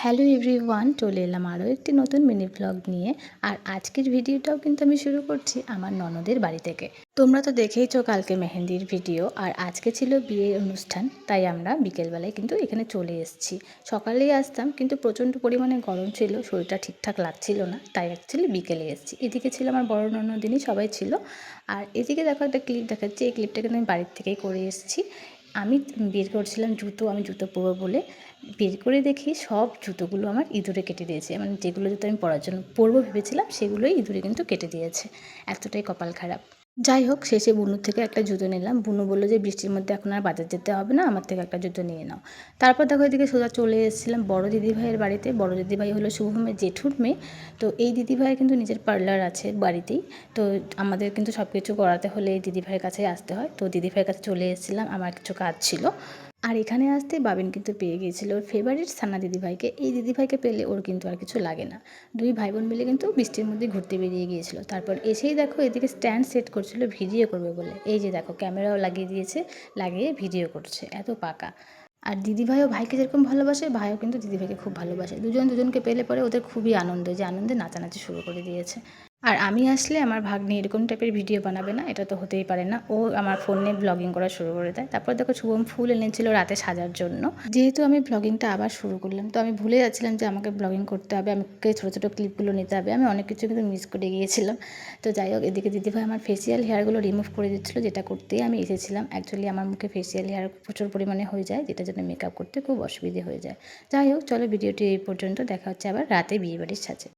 Hello everyone, চলে এলাম আরও একটি নতুন মিনি ব্লগ নিয়ে। আর আজকের ভিডিওটাও কিন্তু আমি শুরু করছি আমার ননদের বাড়ি থেকে। তোমরা তো দেখেইছো কালকে মেহেন্দির ভিডিও, আর আজকে ছিল বিয়ের অনুষ্ঠান, তাই আমরা বিকেলবেলায় কিন্তু এখানে চলে এসেছি। সকালেই আসতাম কিন্তু প্রচণ্ড পরিমাণে গরম ছিল, শরীরটা ঠিকঠাক লাগছিল না, তাই অ্যাকচুয়ালি বিকেলে এসেছি। এদিকে ছিল আমার বড় ননদিনী, সবাই ছিল। আর এদিকে দেখো একটা ক্লিপ দেখাচ্ছি, এই ক্লিপটা কিন্তু আমি বাড়ির থেকেই করে এসেছি। আমি বের করছিলাম জুতো, আমি জুতো পরবো বলে বের করে দেখি সব জুতোগুলো আমার ইঁদুরে কেটে দিয়েছে। মানে যেগুলো জুতো আমি পরার জন্য পরবো ভেবেছিলাম সেগুলোই ইঁদুরে কিন্তু কেটে দিয়েছে। এতটাই কপাল খারাপ। যাই হোক, শেষে বুনুর থেকে একটা জুতো নিলাম। বুনু বললো যে বৃষ্টির মধ্যে এখন আর বাজার যেতে হবে না, আমার থেকে একটা জুতো নিয়ে নাও। তারপর দেখো এদিকে সোজা চলে এসেছিলাম বড় দিদিভাইয়ের বাড়িতে। বড় দিদিভাই হলো শুভমের জেঠুর মেয়ে। তো এই দিদিভাইয়ের কিন্তু নিজের পার্লার আছে বাড়িতেই। তো আমাদের কিন্তু সব কিছু করাতে হলে এই দিদিভাইয়ের কাছেই আসতে হয়। তো দিদিভাইয়ের কাছে চলে এসেছিলাম, আমার কিছু কাজ ছিল। আর এখানে আসতে বাবিন কিন্তু পেয়ে গিয়েছিল ওর ফেভারিট সানা দিদিভাইকে। এই দিদিভাইকে পেলে ওর কিন্তু আর কিছু লাগে না। দুই ভাই বোন মিলে কিন্তু বৃষ্টির মধ্যে ঘুরতে বেরিয়ে গিয়েছিল। তারপর এসেই দেখো এদিকে স্ট্যান্ড সেট করছিল ভিডিও করবে বলে। এই যে দেখো ক্যামেরাও লাগিয়ে দিয়েছে, লাগিয়ে ভিডিও করছে, এত পাকা। আর দিদিভাইও ভাইকে যেরকম ভালোবাসে, ভাইও কিন্তু দিদিভাইকে খুব ভালোবাসে। দুজন দুজনকে পেলে পরে ওদের খুবই আনন্দ, যে আনন্দে নাচানাচি শুরু করে দিয়েছে। আর আমি আসলে আমার ভাগ্নি এরকম টাইপের ভিডিও বানাবে না, এটা তো হতেই পারে না। ও আমার ফোনে ব্লগিং করা শুরু করে দেয়। তারপর দেখো শুভম ফুল এনেছিল রাতে সাজার জন্য। যেহেতু আমি ব্লগিংটা আবার শুরু করলাম, তো আমি ভুলে যাচ্ছিলাম যে আমাকে ব্লগিং করতে হবে, আমাকে ছোটো ছোটো ক্লিপগুলো নিতে হবে। আমি অনেক কিছু কিন্তু মিস করে গিয়েছিলাম। তো যাই হোক, এদিকে দিদিভাই আমার ফেসিয়াল হেয়ারগুলো রিমুভ করে দিচ্ছিলো, যেটা করতেই আমি এসেছিলাম। অ্যাকচুয়ালি আমার মুখে ফেসিয়াল হেয়ার প্রচুর পরিমাণে হয়ে যায়, যেটার জন্য মেকআপ করতে খুব অসুবিধে হয়ে যায়। যাই হোক, চলো ভিডিওটি এই পর্যন্ত, দেখা হচ্ছে আবার রাতে বিয়েবাড়ির সাথে।